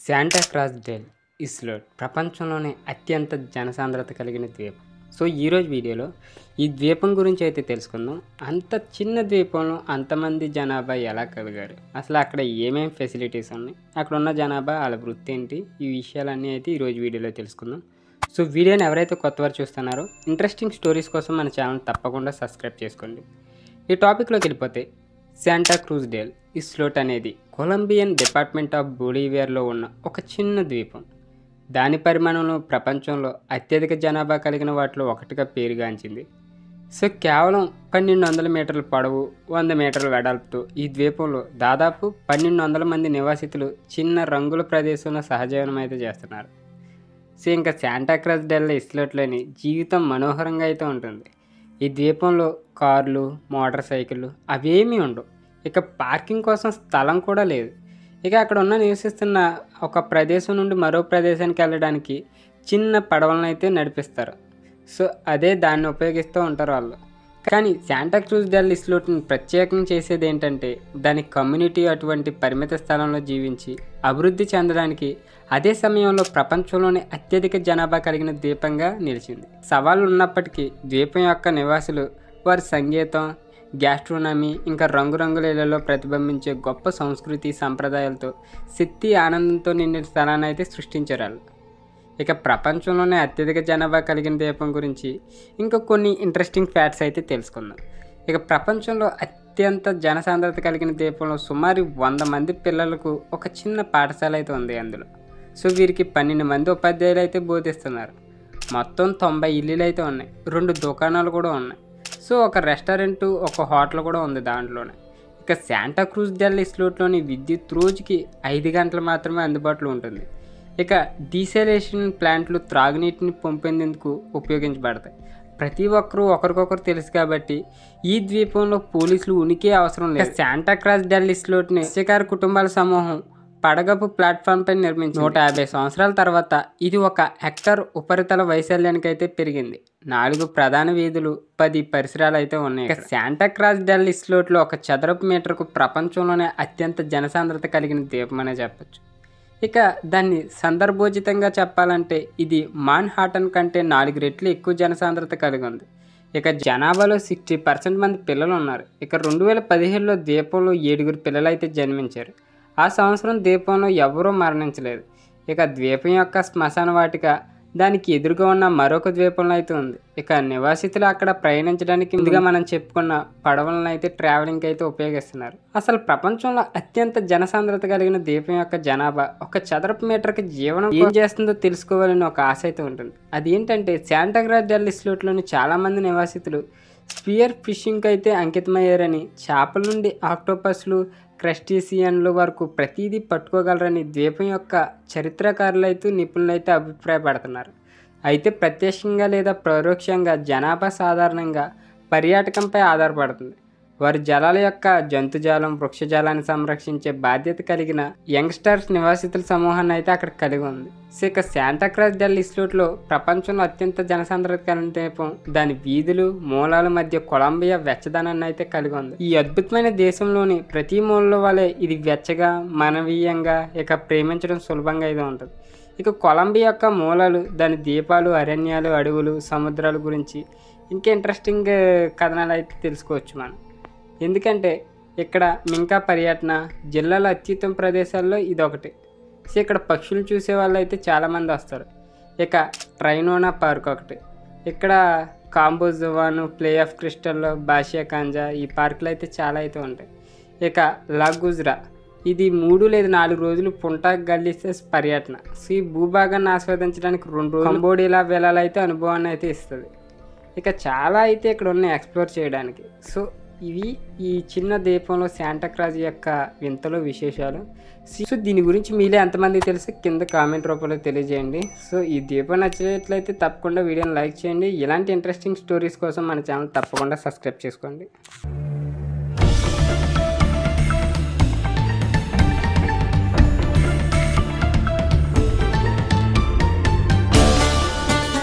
Santa cross del ఇస్లోట్ ప్రపంచంలోనే అత్యంత జనసాంద్రత కలిగిన ద్వీపం. సో ఈరోజు వీడియోలో ఈ ద్వీపం గురించి అయితే తెలుసుకుందాం. అంత చిన్న ద్వీపంలో అంతమంది జనాభా ఎలా కలిగారు, అసలు అక్కడ ఏమేమి ఫెసిలిటీస్ ఉన్నాయి, అక్కడ ఉన్న జనాభా వాళ్ళ వృత్తి ఏంటి, ఈ విషయాలన్నీ అయితే ఈరోజు వీడియోలో తెలుసుకుందాం. సో వీడియోని ఎవరైతే కొత్తవారు చూస్తున్నారో ఇంట్రెస్టింగ్ స్టోరీస్ కోసం మన ఛానల్ తప్పకుండా సబ్స్క్రైబ్ చేసుకోండి. ఈ టాపిక్లోకి వెళ్ళిపోతే శాంటా క్రూజ్ డెల్ ఇస్లోట్ అనేది కొలంబియన్ డిపార్ట్మెంట్ ఆఫ్ బొలీవియాలో ఉన్న ఒక చిన్న ద్వీపం. దాని పరిమాణంలో ప్రపంచంలో అత్యధిక జనాభా కలిగిన వాటిలో ఒకటిగా పేరుగాంచింది. సో కేవలం 1200 మీటర్ల పొడవు, 100 మీటర్ల వెడల్పుతో ఈ ద్వీపంలో దాదాపు 1200 మంది నివాసితులు చిన్న రంగుల ప్రదేశంలో సహజీవనం అయితే చేస్తున్నారు. సో ఇంకా శాంటా క్రాస్ డెల్ ఇస్లోట్లోని జీవితం మనోహరంగా అయితే ఉంటుంది. ఈ ద్వీపంలో కార్లు, మోటార్ సైకిళ్ళు అవేమీ ఉండవు. ఇక పార్కింగ్ కోసం స్థలం కూడా లేదు. ఇక అక్కడ ఉన్న నివసిస్తున్న ఒక ప్రదేశం నుండి మరో ప్రదేశానికి వెళ్ళడానికి చిన్న పడవలను అయితే నడిపిస్తారు. సో అదే దాన్ని ఉపయోగిస్తూ ఉంటారు వాళ్ళు. కానీ శాంటా క్రూజ్ డెల్ ఇస్లోట్ని ప్రత్యేకం చేసేది ఏంటంటే దాని కమ్యూనిటీ అటువంటి పరిమిత స్థలంలో జీవించి అభివృద్ధి చెందడానికి అదే సమయంలో ప్రపంచంలోనే అత్యధిక జనాభా కలిగిన ద్వీపంగా నిలిచింది. సవాళ్ళు ఉన్నప్పటికీ ద్వీపం యొక్క నివాసులు వారి సంగీతం, గ్యాస్ట్రోనమీ ఇంకా రంగురంగుల ఇళ్లలో ప్రతిబింబించే గొప్ప సంస్కృతి సంప్రదాయాలతో శక్తి, ఆనందంతో నిండిన స్థలాన్ని అయితే సృష్టించారు వాళ్ళు. ఇక ప్రపంచంలోనే అత్యధిక జనాభా కలిగిన ద్వీపం గురించి ఇంకా కొన్ని ఇంట్రెస్టింగ్ ఫ్యాక్ట్స్ అయితే తెలుసుకుందాం. ఇక ప్రపంచంలో అత్యంత జనసాంద్రత కలిగిన ద్వీపంలో సుమారు 100 మంది పిల్లలకు ఒక చిన్న పాఠశాల అయితే ఉంది అందులో. సో వీరికి 12 మంది ఉపాధ్యాయులు అయితే బోధిస్తున్నారు. మొత్తం 90 ఇల్లులు అయితే ఉన్నాయి, 2 దుకాణాలు కూడా ఉన్నాయి. సో ఒక రెస్టారెంట్, ఒక హోటల్ కూడా ఉంది దాంట్లోనే. ఇక శాంటా క్రూజ్ డెల్ ఇస్లోట్లోని విద్యుత్ రోజుకి 5 గంటలు మాత్రమే అందుబాటులో ఉంటుంది. ఇక డీసెలేషన్ ప్లాంట్లు త్రాగునీటిని పంపేందుకు ఉపయోగించబడతాయి. ప్రతి ఒక్కరూ ఒకరికొకరు తెలుసు కాబట్టి ఈ ద్వీపంలో పోలీసులు ఉనికి అవసరం లేదు. శాంటా క్రాస్ డెల్ ఇస్లోట్ని మత్స్యకార కుటుంబాల సమూహం పడగపు ప్లాట్ఫామ్ పై నిర్మించి 150 సంవత్సరాల తర్వాత ఇది 1 హెక్టార్ ఉపరితల వైశాల్యానికి అయితే పెరిగింది. 4 ప్రధాన వీధులు, 10 పరిసరాలు అయితే ఉన్నాయి. శాంటా క్రాస్ డెల్ ఇస్లోట్లో 1 చదరపు మీటర్కు ప్రపంచంలోనే అత్యంత జనసాంద్రత కలిగిన ద్వీపం అనే చెప్పచ్చు. ఇక దాన్ని సందర్భోచితంగా చెప్పాలంటే ఇది మాన్హాటన్ కంటే 4 రెట్లు ఎక్కువ జనసాంద్రత కలిగి ఉంది. ఇక జనాభాలో 60% మంది పిల్లలు ఉన్నారు. ఇక 2017లో ద్వీపంలో 7 పిల్లలు అయితే జన్మించారు. ఆ సంవత్సరం ద్వీపంలో ఎవరూ మరణించలేదు. ఇక ద్వీపం యొక్క శ్మశాన వాటిక దానికి ఎదురుగా ఉన్న మరొక ద్వీపంలో అయితే ఉంది. ఇక నివాసితులు అక్కడ ప్రయాణించడానికి ముందుగా మనం చెప్పుకున్న పడవలను అయితే ట్రావెలింగ్ అయితే ఉపయోగిస్తున్నారు. అసలు ప్రపంచంలో అత్యంత జనసాంద్రత కలిగిన ద్వీపం యొక్క జనాభా 1 చదరపు మీటర్కి జీవనం ఏం చేస్తుందో తెలుసుకోవాలని ఒక ఆశ అయితే ఉంటుంది. అదేంటంటే శాంటా క్రాస్ డెల్ ఇస్లోట్లోని చాలామంది నివాసితులు స్పియర్ ఫిషింగ్కి అయితే అంకితమయ్యారని, చేపల నుండి ఆక్టోపస్లు, క్రస్టేసియన్ల వరకు ప్రతిదీ పట్టుకోగలరని ద్వీపం యొక్క చరిత్రకారులు అయితే నిపుణులు అయితే అభిప్రాయపడుతున్నారు. అయితే ప్రత్యక్షంగా లేదా పరోక్షంగా జనాభా సాధారణంగా పర్యాటకంపై ఆధారపడుతుంది. వారి జలాల యొక్క జంతుజాలం, వృక్షజాలాన్ని సంరక్షించే బాధ్యత కలిగిన యంగ్స్టర్స్ నివాసితుల సమూహాన్ని అయితే అక్కడ కలిగి ఉంది. సో ఇక శాంటా క్రాస్ డెల్ ఇస్లోట్లో ప్రపంచంలో అత్యంత జనసాంద్రత కలిగిన ద్వీపం దాని వీధులు, మూలాల మధ్య కొలంబియా వెచ్చదనాన్ని అయితే కలిగి ఉంది. ఈ అద్భుతమైన దేశంలోని ప్రతి మూలలో వలె ఇది వెచ్చగా, మానవీయంగా, ఇక ప్రేమించడం సులభంగా అయితే ఉంటుంది. ఇక కొలంబియా యొక్క మూలాలు, దాని ద్వీపాలు, అరణ్యాలు, అడవులు, సముద్రాల గురించి ఇంకా ఇంట్రెస్టింగ్ కథనాలు అయితే తెలుసుకోవచ్చు మనం. ఎందుకంటే ఇక్కడ మింకా పర్యటన జిల్లాల అత్యుత్తమ ప్రదేశాల్లో ఇది ఒకటి. సో ఇక్కడ పక్షులు చూసే వాళ్ళు అయితే చాలామంది వస్తారు. ఇక ట్రైనోనా పార్క్ ఒకటి, ఇక్కడ కాంబోజువాను, ప్లే ఆఫ్ క్రిస్టల్, బాషియా కాంజా, ఈ పార్కులు అయితే చాలా అయితే ఉంటాయి. ఇక లాగుజ్రా ఇది 3 లేదా 4 రోజులు పుంటా గల్లీసెస్ పర్యటన. సో ఈ భూభాగాన్ని ఆస్వాదించడానికి 2 రోజులు కంబోడియా వెళ్ళాలైతే అనుభవాన్ని అయితే ఇస్తుంది. ఇక చాలా అయితే ఇక్కడ ఉన్నాయి ఎక్స్ప్లోర్ చేయడానికి. సో ఇవి ఈ చిన్న ద్వీపంలో శాంటా క్రాస్ యొక్క వింతలు, విశేషాలు. సో దీని గురించి మీలే ఎంతమంది తెలిసి కింద కామెంట్ రూపంలో తెలియజేయండి. సో ఈ ద్వీపం నచ్చినట్లయితే తప్పకుండా వీడియోని లైక్ చేయండి. ఇలాంటి ఇంట్రెస్టింగ్ స్టోరీస్ కోసం మన ఛానల్ తప్పకుండా సబ్స్క్రైబ్ చేసుకోండి.